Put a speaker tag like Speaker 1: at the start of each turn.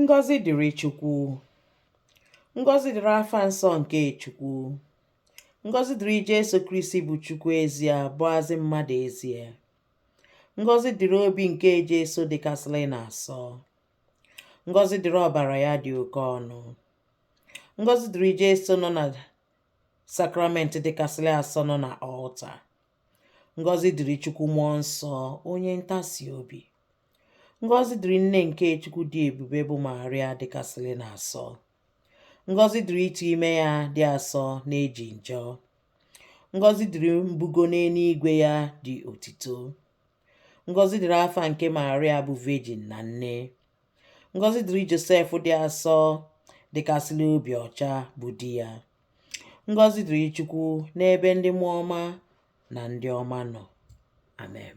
Speaker 1: Ngọzị dịrị Chukwu. Ngọzị dịrị afa nsọ nke Chukwu. Ngọzị dịrị Jesu Kristi bụ Chukwu ezie bụazị mmadụ ezie. Ngọzị dịrị obi nke Jesu dịkasịrị na-asọ. Ngọzị dịrị ọbara ya dị oke ọnụ. Ngọzị dịrị Jesu nọ na sakramenti dịkasịrị asọ nọ na ọlta. Ngọzị dịrị Chukwu mmụọ nsọ onye ntasi obi. Ngọzị dịrị nne nke Chukwu dị ebube bụ Maria dịkasịrị na-asọ. Ngọzị dịrị ịtụ ime ya dị asọ na-eji njọ. Ngọzị dịrị mbugo n'eluigwe ya dị otito. Ngọzị dịrị afa nke Maria bụ Virgin na nne. Ngọzị dịrị Josef dị asọ dịkasịrị obi ọcha bụ di ya. Ngọzị dịrị Chukwu n'ebe ndị mmụọ ọma na ndị ọma nọ. Amen.